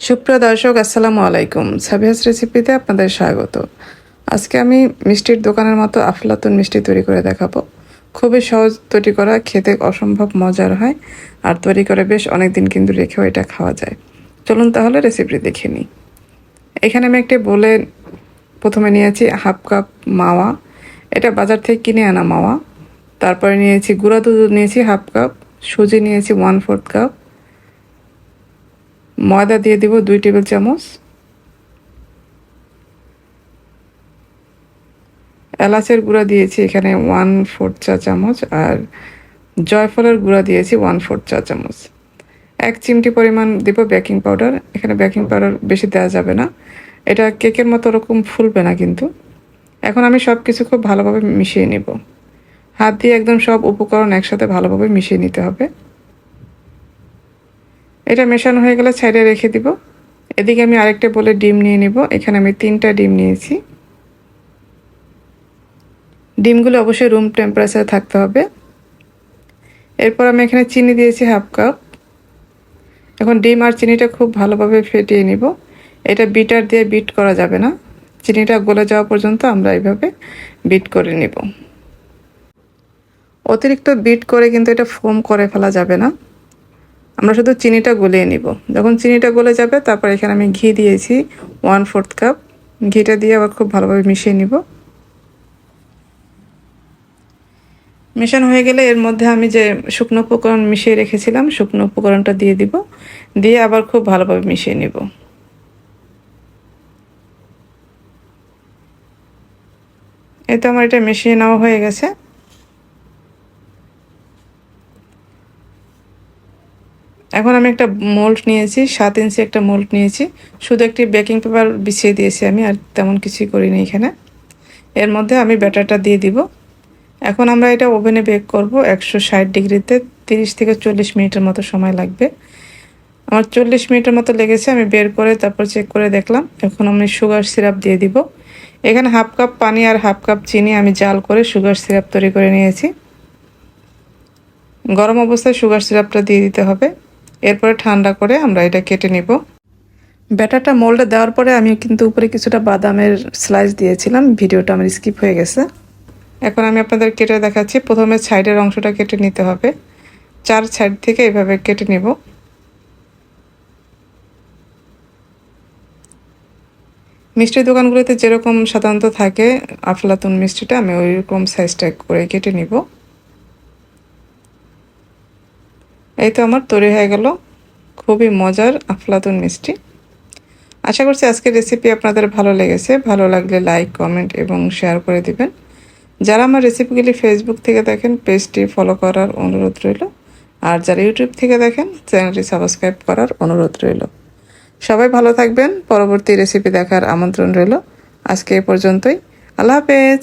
সুপ্রিয় দর্শক, আসসালামু আলাইকুম। সাবিহাস রেসিপিতে আপনাদের স্বাগত। আজকে আমি মিষ্টির দোকানের মতো আফলাতুন মিষ্টি তৈরি করে দেখাবো। খুবই সহজ তৈরি করা, খেতে অসম্ভব মজার হয়, আর তৈরি করে বেশ অনেক দিন কিন্তু রেখেও এটা খাওয়া যায়। চলুন তাহলে রেসিপি দেখে নিই। এখানে আমি একটি বলে প্রথমে নিয়েছি হাফ কাপ মাওয়া। এটা বাজার থেকে কিনে আনা মাওয়া। তারপরে নিয়েছি গুঁড়া দুধ, নিয়েছি হাফ কাপ। সুজি নিয়েছি 1/4 কাপ। ময়দা দিয়ে দিব 2 টেবিল চামচ। এলাচের গুঁড়া দিয়েছি এখানে 1/4 চা চামচ, আর জয়ফলের গুঁড়া দিয়েছি 1/4 চা চামচ। 1 চিমটি পরিমাণ দিব বেকিং পাউডার। এখানে বেকিং পাউডার বেশি দেওয়া যাবে না, এটা কেকের মতো ওরকম ফুলবে না কিন্তু। এখন আমি সব কিছু খুব ভালোভাবে মিশিয়ে নিব। হাত দিয়ে একদম সব উপকরণ একসাথে ভালোভাবে মিশিয়ে নিতে হবে। এটা মেশানো হয়ে গেলে সাইডে রেখে দিব। এদিকে আমি আরেকটা বলে ডিম নিয়ে নিব। এখানে আমি 3টা ডিম নিয়েছি। ডিমগুলো অবশ্যই রুম টেম্পারেচারে থাকতে হবে। এরপর আমি এখানে চিনি দিয়েছি হাফ কাপ। এখন ডিম আর চিনিটা খুব ভালোভাবে ফেটিয়ে নিব। এটা বিটার দিয়ে বিট করা যাবে না, চিনিটা গলে যাওয়া পর্যন্ত আমরা এইভাবে বিট করে নিব। অতিরিক্ত বিট করে কিন্তু এটা ফোম করে ফেলা যাবে না, আমরা শুধু চিনিটা গলিয়ে নিব। যখন চিনিটা গলে যাবে, তারপর এখানে আমি ঘি দিয়েছি 1/4 কাপ। ঘিটা দিয়ে আবার খুব ভালোভাবে মিশিয়ে নিব। মেশানো হয়ে গেলে এর মধ্যে আমি যে শুকনো উপকরণ মিশিয়ে রেখেছিলাম, শুকনো উপকরণটা দিয়ে দিব। দিয়ে আবার খুব ভালোভাবে মিশিয়ে নিব। এই তো আমার এটা মিশিয়ে নেওয়া হয়ে গেছে। এখন আমি একটা মোল্ড নিয়েছি, 7 ইঞ্চি একটা মোল্ড নিয়েছি। শুধু একটি বেকিং পেপার বিছিয়ে দিয়েছি আমি, আর তেমন কিছুই করিনি এখানে। এর মধ্যে আমি ব্যাটারটা দিয়ে দিব। এখন আমরা এটা ওভেনে বেক করব 160 ডিগ্রিতে 30 থেকে 40 মিনিটের মতো সময় লাগবে। আমার 40 মিনিটের মতো লেগেছে। আমি বের করে তারপর চেক করে দেখলাম। এখন আমি সুগার সিরাপ দিয়ে দিব। এখানে হাফ কাপ পানি আর হাফ কাপ চিনি আমি জাল করে সুগার সিরাপ তৈরি করে নিয়েছি। গরম অবস্থায় সুগার সিরাপটা দিয়ে দিতে হবে। এরপরে ঠান্ডা করে আমরা এটা কেটে নিব। ব্যাটারটা মোল্ডে দেওয়ার পরে আমি কিন্তু উপরে কিছুটা বাদামের স্লাইস দিয়েছিলাম, ভিডিওটা আমার স্কিপ হয়ে গেছে। এখন আমি আপনাদের কেটে দেখাচ্ছি। প্রথমে সাইডের অংশটা কেটে নিতে হবে, 4 সাইড থেকে এভাবে কেটে নিব। মিষ্টির দোকানগুলোতে যেরকম সাধারণত থাকে আফলাতুন মিষ্টিটা, আমি ওই রকম সাইজটা করে কেটে নিব। এই তো আমার তৈরি হয়ে গেল খুবই মজার আফলাতুন মিষ্টি। আশা করছি আজকের রেসিপি আপনাদের ভালো লেগেছে। ভালো লাগলে লাইক, কমেন্ট এবং শেয়ার করে দিবেন। যারা আমার রেসিপিগুলি ফেসবুক থেকে দেখেন, পেজটি ফলো করার অনুরোধ রইল। আর যারা ইউটিউব থেকে দেখেন, চ্যানেলটি সাবস্ক্রাইব করার অনুরোধ রইল। সবাই ভালো থাকবেন। পরবর্তী রেসিপি দেখার আমন্ত্রণ রইল। আজকে এ পর্যন্তই। আল্লাহ হাফেজ।